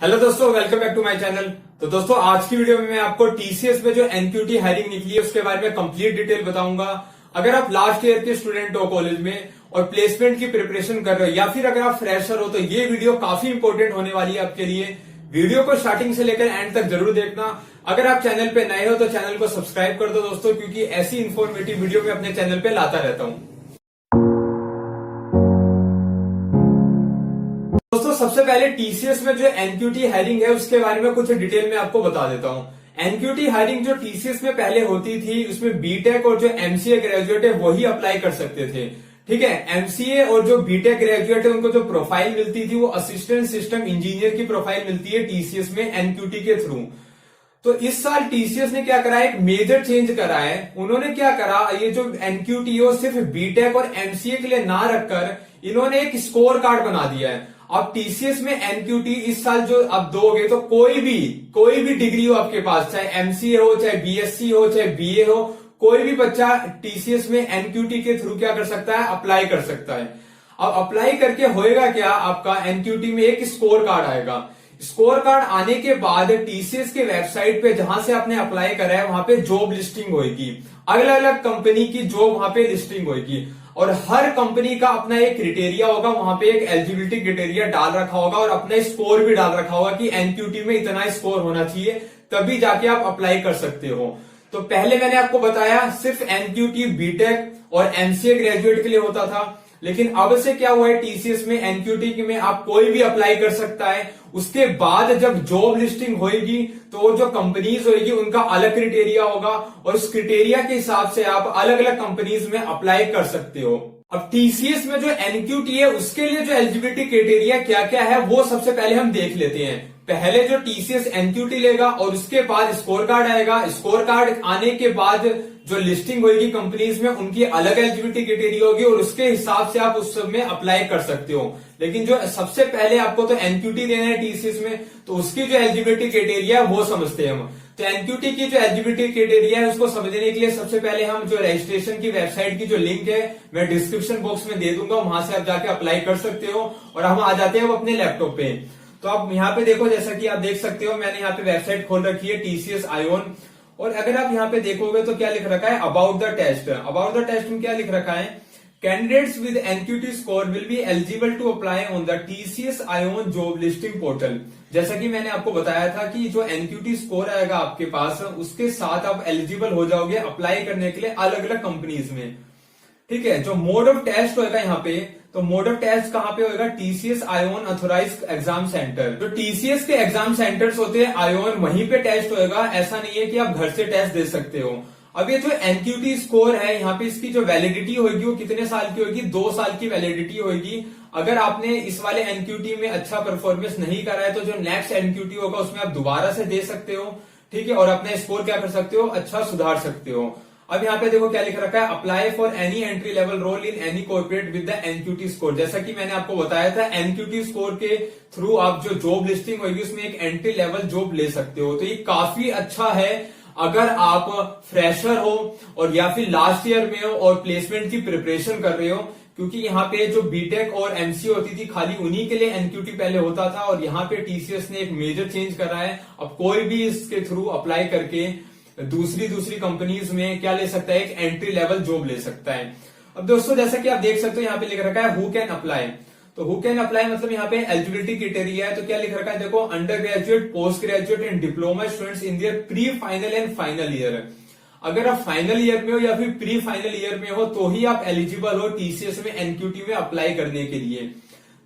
Hello दोस्तों, welcome back to my channel. तो दोस्तों, आज की वीडियो में मैं आपको टीसीएस में जो एनक्यूटी हायरिंग निकली है उसके बारे में कंप्लीट डिटेल बताऊंगा। अगर आप लास्ट ईयर के स्टूडेंट हो कॉलेज में और प्लेसमेंट की प्रिपरेशन कर रहे हो या फिर अगर आप फ्रेशर हो तो ये वीडियो काफी इंपॉर्टेंट होने वाली है आपके लिए। वीडियो को स्टार्टिंग से लेकर एंड तक जरूर देखना। अगर आप चैनल पे नए हो तो चैनल को सब्सक्राइब कर दो दोस्तों, क्योंकि ऐसी इन्फॉर्मेटिव वीडियो मैं अपने चैनल पे लाता रहता हूं। दोस्तों, सबसे पहले टीसीएस में जो एनक्यूटी हायरिंग है उसके बारे में कुछ डिटेल में आपको बता देता हूं। एनक्यूटी हायरिंग जो टीसीएस में पहले होती थी उसमें बीटेक और जो एमसीए ग्रेजुएट है वही अप्लाई कर सकते थे। ठीक है, एमसीए और जो बीटेक ग्रेजुएट है उनको जो प्रोफाइल मिलती थी वो असिस्टेंट सिस्टम इंजीनियर की प्रोफाइल मिलती है टीसीएस में एनक्यूटी के थ्रू। तो इस साल टीसीएस ने क्या करा है, एक मेजर चेंज करा है। उन्होंने क्या करा, ये जो एनक्यूटी है सिर्फ बीटेक और एमसीए के लिए ना रखकर इन्होंने एक स्कोर कार्ड बना दिया है। अब टीसीएस में एनक्यूटी इस साल जो अब दोगे तो कोई भी डिग्री हो आपके पास, चाहे एमसीए हो, चाहे बीएससी हो, चाहे बीए हो, कोई भी बच्चा टीसीएस में एनक्यूटी के थ्रू क्या कर सकता है, अप्लाई कर सकता है। अब अप्लाई करके होएगा क्या, आपका एनक्यूटी में एक स्कोर कार्ड आएगा। स्कोर कार्ड आने के बाद टीसीएस के वेबसाइट पे जहां से आपने अप्लाई करा है वहां पे जॉब लिस्टिंग होगी। अलग अलग कंपनी की जॉब वहां पे लिस्टिंग होगी और हर कंपनी का अपना एक क्राइटेरिया होगा। वहां पे एक एलिजिबिलिटी क्राइटेरिया डाल रखा होगा और अपना स्कोर भी डाल रखा होगा कि एनक्यूटी में इतना स्कोर होना चाहिए, तभी जाके आप अप्लाई कर सकते हो। तो पहले मैंने आपको बताया सिर्फ एनक्यूटी बीटेक और एमसीए ग्रेजुएट के लिए होता था, लेकिन अब से क्या हुआ है, टीसीएस में एनक्यूटी में आप कोई भी अप्लाई कर सकता है। उसके बाद जब जॉब लिस्टिंग होगी तो जो कंपनीज होगी उनका अलग क्राइटेरिया होगा और उस क्राइटेरिया के हिसाब से आप अलग अलग कंपनीज में अप्लाई कर सकते हो। अब टीसीएस में जो एनक्यूटी है उसके लिए जो एलिजिबिलिटी क्राइटेरिया क्या क्या है वो सबसे पहले हम देख लेते हैं। पहले जो टीसीएस एनक्यूटी लेगा और उसके बाद स्कोर कार्ड आएगा। स्कोर कार्ड आने के बाद जो लिस्टिंग होगी कंपनीज में उनकी अलग एलिजिबिलिटी क्राइटेरिया होगी और उसके हिसाब से आप उस सब में अप्लाई कर सकते हो। लेकिन जो सबसे पहले आपको तो एनक्यूटी देना है टीसीएस में, तो उसकी जो एलिजिबिलिटी क्राइटेरिया है वो समझते हैं हम। तो एनक्यूटी की जो एलिजिबिलिटी क्राइटेरिया है उसको समझने के लिए सबसे पहले हम जो रजिस्ट्रेशन की वेबसाइट की जो लिंक है मैं डिस्क्रिप्शन बॉक्स में दे दूंगा, वहां से आप जाके अप्लाई कर सकते हो। और हम आ जाते हैं अपने लैपटॉप पे। तो आप यहाँ पे देखो, जैसा कि आप देख सकते हो मैंने यहाँ पे वेबसाइट खोल रखी है टीसीएस आयोन। और अगर आप यहाँ पे देखोगे तो क्या लिख रखा है, about the test. About the test में क्या लिख रखा है, candidates with NQT score will be eligible to apply on the TCS iON job listing portal. जैसा कि मैंने आपको बताया था कि जो एनक्यूटी स्कोर आएगा आपके पास उसके साथ आप एलिजिबल हो जाओगे अप्लाई करने के लिए अलग अलग कंपनीज में। ठीक है, जो मोड ऑफ टेस्ट होगा यहाँ पे, तो मोड ऑफ टेस्ट कहाँ पे होगा, TCS iON authorised exam centre. जो टीसीएस के एग्जाम सेंटर्स होते हैं आयोन, वहीं पे टेस्ट होगा। ऐसा नहीं है कि आप घर से टेस्ट दे सकते हो। अब ये जो एनक्यूटी स्कोर है यहाँ पे इसकी जो वैलिडिटी होगी वो कितने साल की होगी, 2 साल की वैलिडिटी होगी। अगर आपने इस वाले एनक्यूटी में अच्छा परफॉर्मेंस नहीं करा है तो जो नेक्स्ट एनक्यूटी होगा उसमें आप दोबारा से दे सकते हो। ठीक है, और अपना स्कोर क्या कर सकते हो, अच्छा सुधार सकते हो। अब यहाँ पे देखो क्या लिख रखा है, apply for any entry level role in any corporate with the NQT score. जैसा कि मैंने आपको बताया था एनक्यूटी स्कोर के थ्रू आप जो जॉब लिस्टिंग होगी उसमें एक एंट्री लेवल जॉब ले सकते हो। तो ये काफी अच्छा है अगर आप फ्रेशर हो और या फिर लास्ट ईयर में हो और प्लेसमेंट की प्रिपरेशन कर रहे हो, क्योंकि यहाँ पे जो बीटेक और एमसीए होती थी खाली उन्हीं के लिए एनक्यूटी पहले होता था और यहाँ पे टीसीएस ने एक मेजर चेंज करा है। अब कोई भी इसके थ्रू अप्लाई करके दूसरी कंपनीज में क्या ले सकता है, एक एंट्री लेवल जॉब ले सकता है। अब दोस्तों, जैसा कि आप देख सकते हो यहाँ पे लिख रखा है हु कैन अप्लाई। तो हु कैन अप्लाई मतलब यहाँ पे एलिजिबिलिटी क्राइटेरिया है। तो क्या लिख रखा है, देखो, undergraduate, postgraduate and diploma students in their pre final and final year. अगर आप फाइनल ईयर में हो या फिर प्री फाइनल ईयर में हो तो ही आप एलिजिबल हो टीसीएस में एनक्यूटी में अप्लाई करने के लिए।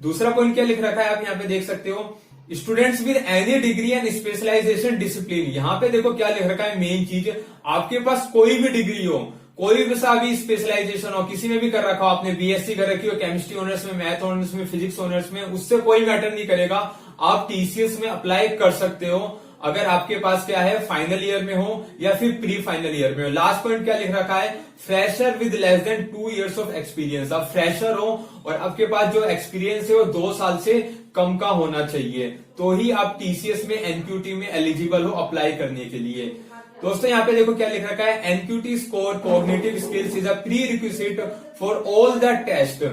दूसरा पॉइंट क्या लिख रखा है आप यहाँ पे देख सकते हो, students with any degree and specialisation discipline. यहाँ पे देखो क्या लिख रखा है, मेन चीज, आपके पास कोई भी डिग्री हो, कोई भी सा भी स्पेशलाइजेशन हो, किसी में भी कर रखा हो, आपने बीएससी कर रखी हो केमिस्ट्री ऑनर्स में, मैथ ऑनर्स में, फिजिक्स ऑनर्स में, उससे कोई मैटर नहीं करेगा, आप टीसीएस में अप्लाई कर सकते हो अगर आपके पास क्या है, फाइनल ईयर में हो या फिर प्री फाइनल ईयर में हो। लास्ट पॉइंट क्या लिख रखा है, fresher with less than 2 years of experience. आप फ्रेशर हो और आपके पास जो एक्सपीरियंस है वो 2 साल से कम का होना चाहिए, तो ही आप टीसीएस में एनक्यूटी में एलिजिबल हो अप्लाई करने के लिए। दोस्तों, यहाँ पे देखो क्या लिख रखा है, NQT score cognitive skills is a prerequisite for all the test.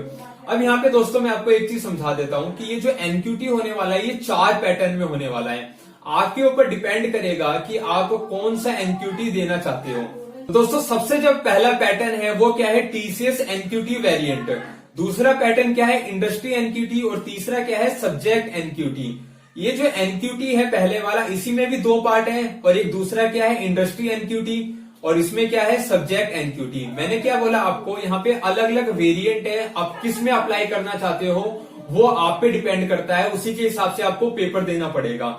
अब यहाँ पे दोस्तों मैं आपको एक चीज समझा देता हूं कि ये जो एनक्यूटी होने वाला है ये 4 पैटर्न में होने वाला है। आपके ऊपर डिपेंड करेगा कि आप कौन सा एनक्यूटी देना चाहते हो। तो दोस्तों सबसे जो पहला पैटर्न है वो क्या है, टीसीएस एनक्यूटी वेरिएंट। दूसरा पैटर्न क्या है, इंडस्ट्री एनक्यूटी। और तीसरा क्या है, सब्जेक्ट एनक्यूटी। ये जो एनक्यूटी है पहले वाला, इसी में भी 2 पार्ट हैं। और एक दूसरा क्या है, इंडस्ट्री एनक्यूटी। और इसमें क्या है, सब्जेक्ट एनक्यूटी। मैंने क्या बोला आपको, यहाँ पे अलग अलग वेरिएंट है। आप किस में अप्लाई करना चाहते हो वो आप पे डिपेंड करता है, उसी के हिसाब से आपको पेपर देना पड़ेगा।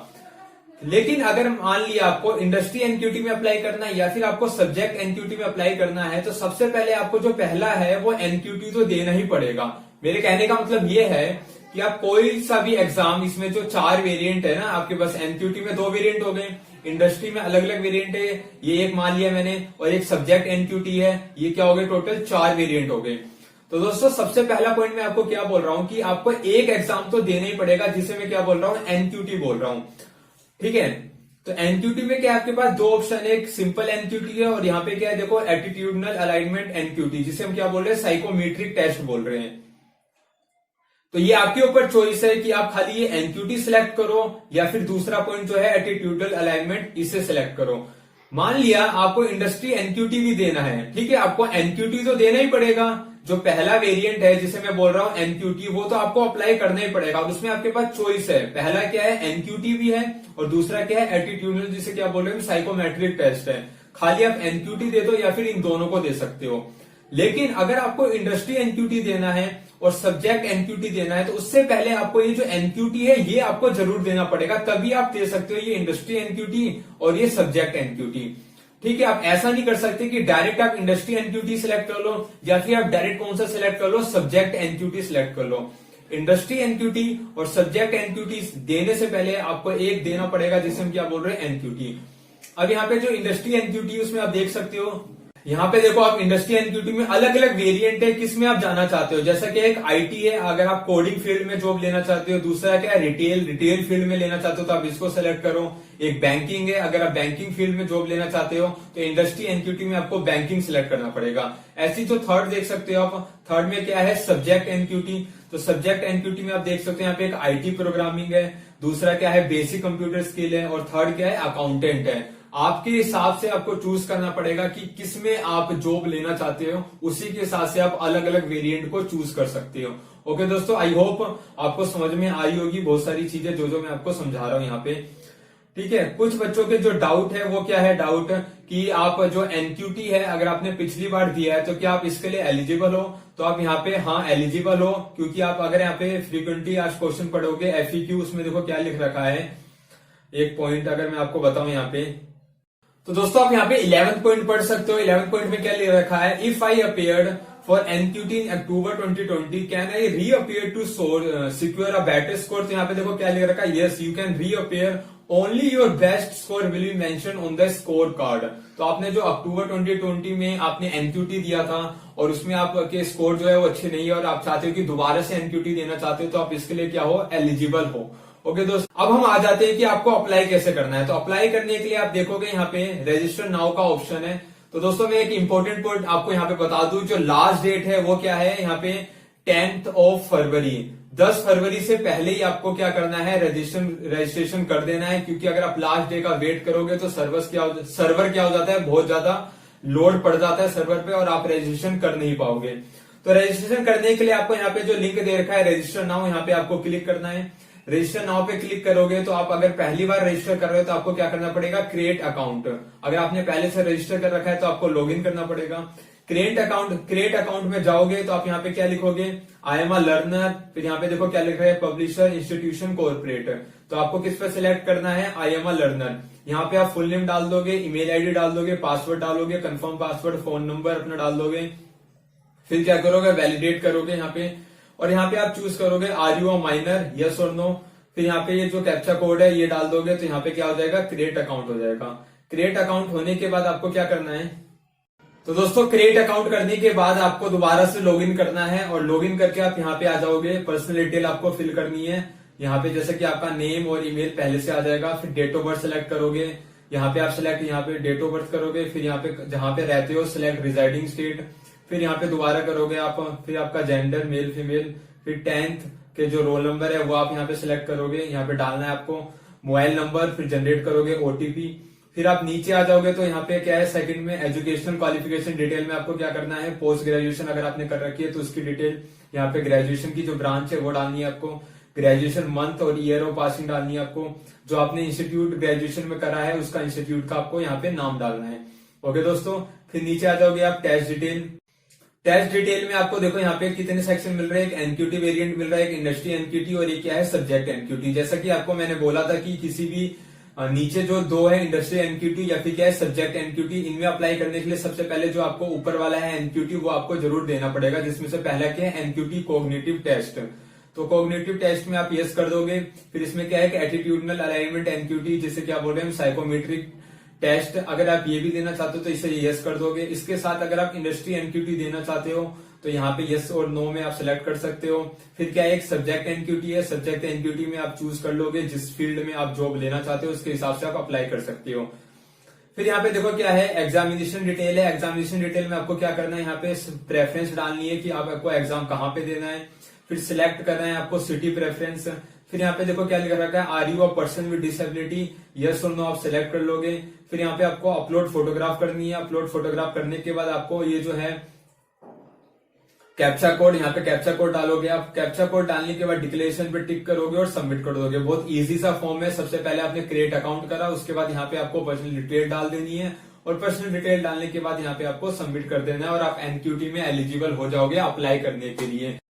लेकिन अगर मान लिया आपको इंडस्ट्री एनक्यूटी में अप्लाई करना है या फिर आपको सब्जेक्ट एनक्यूटी में अप्लाई करना है, तो सबसे पहले आपको जो पहला है वो एनक्यूटी तो देना ही पड़ेगा। मेरे कहने का मतलब ये है कि आप कोई सा भी एग्जाम, इसमें जो 4 वेरिएंट है ना आपके पास, एनक्यूटी में 2 वेरिएंट हो गए, इंडस्ट्री में अलग अलग वेरिएंट है, ये एक मान लिया मैंने, और एक सब्जेक्ट एनक्यूटी है, ये क्या हो गए, टोटल 4 वेरिएंट हो गए। तो दोस्तों सबसे पहला पॉइंट मैं आपको क्या बोल रहा हूं कि आपको एक एग्जाम तो देना ही पड़ेगा, जिसे मैं क्या बोल रहा हूं, एनक्यूटी बोल रहा हूं। ठीक है, तो एनक्यूटी में क्या आपके पास 2 ऑप्शन है, एक सिंपल एनक्यूटी है और यहाँ पे क्या है, देखो एटीट्यूडनल अलाइनमेंट एनक्यूटी, जिसे हम क्या बोल रहे हैं, साइकोमेट्रिक टेस्ट बोल रहे हैं। तो ये आपके ऊपर चॉइस है कि आप खाली ये एनक्यूटी सिलेक्ट करो या फिर दूसरा पॉइंट जो है एटीट्यूडनल अलाइनमेंट, इसे सिलेक्ट करो। मान लिया आपको इंडस्ट्री एनक्यूटी भी देना है, ठीक है, आपको एनक्यूटी तो देना ही पड़ेगा। जो पहला वेरिएंट है जिसे मैं बोल रहा हूं एनक्यूटी, वो तो आपको अप्लाई करना ही पड़ेगा। और उसमें आपके पास चॉइस है, पहला क्या है, एनक्यूटी भी है, और दूसरा क्या है, एटीट्यूडनल, जिसे क्या बोल रहे हैं, साइकोमेट्रिक टेस्ट है। खाली आप एनक्यूटी दे दो या फिर इन दोनों को दे सकते हो। लेकिन अगर आपको इंडस्ट्री एनक्यूटी देना है और सब्जेक्ट एनक्यूटी देना है, तो उससे पहले आपको ये जो एनक्यूटी है ये आपको जरूर देना पड़ेगा, तभी आप दे सकते हो ये इंडस्ट्री एनक्यूटी और ये सब्जेक्ट एनक्यूटी। ठीक है, आप ऐसा नहीं कर सकते कि डायरेक्ट आप इंडस्ट्री एनक्यूटी सिलेक्ट कर लो या फिर आप डायरेक्ट कौन सा सिलेक्ट कर लो, सब्जेक्ट एनक्यूटी सिलेक्ट कर लो। इंडस्ट्री एनक्यूटी और सब्जेक्ट एनक्यूटी देने से पहले आपको एक देना पड़ेगा, जिसे हम क्या बोल रहे हैं, एनक्यूटी। अब यहाँ पे जो इंडस्ट्री एनक्यूटी उसमें आप देख सकते हो, यहाँ पे देखो आप इंडस्ट्री एनक्यूटी में अलग अलग वेरिएंट है, किसमें आप जाना चाहते हो। जैसा कि एक आईटी है, अगर आप कोडिंग फील्ड में जॉब लेना चाहते हो। दूसरा क्या है, रिटेल फील्ड में लेना चाहते हो तो आप इसको सेलेक्ट करो। एक बैंकिंग है, अगर आप बैंकिंग फील्ड में जॉब लेना चाहते हो तो इंडस्ट्री एनक्यूटी में आपको बैंकिंग सिलेक्ट करना पड़ेगा। ऐसी जो थर्ड देख सकते हो आप, थर्ड में क्या है, सब्जेक्ट एनक्यूटी। तो सब्जेक्ट एनक्यूटी में आप देख सकते हो यहाँ पे एक आईटी प्रोग्रामिंग है, दूसरा क्या है, बेसिक कंप्यूटर स्किल है, और थर्ड क्या है, अकाउंटेंट है। आपके हिसाब से आपको चूज करना पड़ेगा कि किसमें आप जॉब लेना चाहते हो, उसी के हिसाब से आप अलग अलग वेरिएंट को चूज कर सकते हो। ओके दोस्तों, आई होप आपको समझ में आई होगी बहुत सारी चीजें जो मैं आपको समझा रहा हूं यहाँ पे। ठीक है, कुछ बच्चों के जो डाउट है वो क्या है, डाउट कि आप जो एनक्यूटी है अगर आपने पिछली बार दिया है तो क्या आप इसके लिए एलिजिबल हो। तो आप यहाँ पे हाँ एलिजिबल हो, क्योंकि आप अगर यहाँ पे फ्रीक्वेंटली आस्क्ड क्वेश्चन पढ़ोगे एफएक्यू, उसमें देखो क्या लिख रखा है, एक पॉइंट अगर मैं आपको बताऊं यहाँ पे, तो दोस्तों आप यहाँ पे 11th पॉइंट पढ़ सकते हो। 11th पॉइंट में क्या लिख रखा है, if I appeared for NQT in October 2020 can I reappear to secure a better score. तो यहाँ पे देखो क्या लिख रखा है, yes you can reappear, only your best score will be mention on the score card. तो आपने जो अक्टूबर 2020 में आपने एनक्यूटी दिया था और उसमें आपके स्कोर जो है वो अच्छे नहीं है और आप चाहते हो कि दोबारा से एनक्यूटी देना चाहते हो, तो आप इसके लिए क्या हो, एलिजिबल हो। ओके दोस्त, अब हम आ जाते हैं कि आपको अप्लाई कैसे करना है। तो अप्लाई करने के लिए आप देखोगे यहाँ पे रजिस्टर नाउ का ऑप्शन है। तो दोस्तों मैं एक इंपॉर्टेंट पॉइंट आपको यहाँ पे बता दूं, जो लास्ट डेट है वो क्या है, यहाँ पे 10th of फरवरी, 10 फरवरी से पहले ही आपको क्या करना है, रजिस्ट्रेशन कर देना है। क्योंकि अगर आप लास्ट डे का वेट करोगे तो सर्वर क्या हो जाता है, बहुत ज्यादा लोड पड़ जाता है सर्वर पे और आप रजिस्ट्रेशन कर नहीं पाओगे। तो रजिस्ट्रेशन करने के लिए आपको यहाँ पे जो लिंक दे रखा है रजिस्टर नाउ, यहाँ पे आपको क्लिक करना है। रजिस्टर नाउ पे क्लिक करोगे तो आप अगर पहली बार रजिस्टर कर रहे हो तो आपको क्या करना पड़ेगा, क्रिएट अकाउंट। अगर आपने पहले से रजिस्टर कर रखा है तो आपको लॉगिन करना पड़ेगा। क्रिएट अकाउंट में जाओगे तो आप यहाँ पे क्या लिखोगे, आई एम अ लर्नर, फिर यहाँ पे देखो क्या लिख रहा है, पब्लिशर, इंस्टीट्यूशन, कॉर्पोरेट। तो आपको किस पे सिलेक्ट करना है, आई एम अ लर्नर। यहाँ पे आप फुल नेम डाल दोगे, ईमेल आईडी डाल दोगे, पासवर्ड डालोगे, कंफर्म पासवर्ड, फोन नंबर अपना डाल दोगे। फिर क्या करोगे, वैलिडेट करोगे यहाँ पे, और यहाँ पे आप चूज करोगे are you a minor, yes और नो। फिर यहाँ पे ये जो कैप्चा कोड है ये डाल दोगे, तो यहाँ पे क्या हो जाएगा, क्रिएट अकाउंट हो जाएगा। क्रिएट अकाउंट होने के बाद आपको क्या करना है, तो दोस्तों क्रिएट अकाउंट करने के बाद आपको दोबारा से लॉगिन करना है, और लॉगिन करके आप यहाँ पे आ जाओगे। पर्सनल डिटेल आपको फिल करनी है यहाँ पे, जैसे कि आपका नेम और ईमेल पहले से आ जाएगा। फिर डेट ऑफ बर्थ सिलेक्ट करोगे, यहाँ पे आप सिलेक्ट यहाँ पे डेट ऑफ बर्थ करोगे। फिर यहाँ पे जहां पे रहते हो सिलेक्ट रिजाइडिंग स्टेट, फिर यहाँ पे दोबारा करोगे आप, फिर आपका जेंडर मेल फीमेल, फिर 10th के जो रोल नंबर है वो आप यहाँ पे सिलेक्ट करोगे, यहाँ पे डालना है आपको मोबाइल नंबर, फिर जनरेट करोगे ओटीपी। फिर आप नीचे आ जाओगे तो यहाँ पे क्या है, सेकंड में एजुकेशन क्वालिफिकेशन डिटेल में आपको क्या करना है, पोस्ट ग्रेजुएशन अगर आपने कर रखी है तो उसकी डिटेल, यहाँ पे ग्रेजुएशन की जो ब्रांच है वो डालनी है आपको, ग्रेजुएशन मंथ और ईयर ऑफ पासिंग डालनी है आपको, जो आपने इंस्टीट्यूट ग्रेजुएशन में करा है उसका इंस्टीट्यूट का आपको यहाँ पे नाम डालना है। ओके दोस्तों, फिर नीचे आ जाओगे आप टेस्ट डिटेल। टेस्ट डिटेल में आपको देखो यहाँ पे कितने सेक्शन मिल रहे हैं, एक एनक्यूटी वेरिएंट मिल रहा है, एक इंडस्ट्री एनक्यूटी और एक क्या है सब्जेक्ट एनक्यूटी। जैसा कि आपको मैंने बोला था कि किसी भी नीचे जो दो है इंडस्ट्री एनक्यूटी या फिर क्या है सब्जेक्ट एनक्यूटी, इनमें अप्लाई करने के लिए सबसे पहले जो आपको ऊपर वाला है एनक्यूटी वो आपको जरूर देना पड़ेगा, जिसमें से पहला क्या है एनक्यूटी कोग्निटिव टेस्ट। तो कोग्निटिव टेस्ट में आप यस कर दोगे। फिर इसमें क्या है कि एटीट्यूडनल अलाइनमेंट एनक्यूटी, जिसे क्या बोल रहे हैं साइकोमेट्रिक टेस्ट, अगर आप ये भी देना चाहते हो तो इसे यस कर दोगे। इसके साथ अगर आप इंडस्ट्री एनक्यूटी देना चाहते हो तो यहाँ पे यस और नो में आप सिलेक्ट कर सकते हो। फिर क्या है एक सब्जेक्ट एनक्यूटी है, सब्जेक्ट एनक्यूटी में आप चूज कर लोगे जिस फील्ड में आप जॉब लेना चाहते हो उसके हिसाब से आप अप्लाई कर सकते हो। फिर यहाँ पे देखो क्या है एग्जामिनेशन डिटेल है। एग्जामिनेशन डिटेल में आपको क्या करना है, यहाँ पे प्रेफरेंस डालनी है कि आपको एग्जाम कहाँ पे देना है। फिर सिलेक्ट करना है आपको सिटी प्रेफरेंस। फिर यहाँ पे देखो क्या लिखा रखा है, are you a person with disability, yes और नो आप सिलेक्ट कर लोगे। फिर यहाँ पे आपको अपलोड फोटोग्राफ करनी है। अपलोड फोटोग्राफ करने के बाद आपको ये जो है कैप्चा कोड, यहाँ पे कैप्चा कोड डालोगे आप। कैप्चा कोड डालने के बाद डिक्लेरेशन पे टिक करोगे और सबमिट कर दोगे। बहुत इजी सा फॉर्म है। सबसे पहले आपने क्रिएट अकाउंट करा, उसके बाद यहाँ पे आपको पर्सनल डिटेल डाल देनी है और पर्सनल डिटेल डालने के बाद यहाँ पे आपको सबमिट कर देना है और आप एनक्यूटी में एलिजिबल हो जाओगे अप्लाई करने के लिए।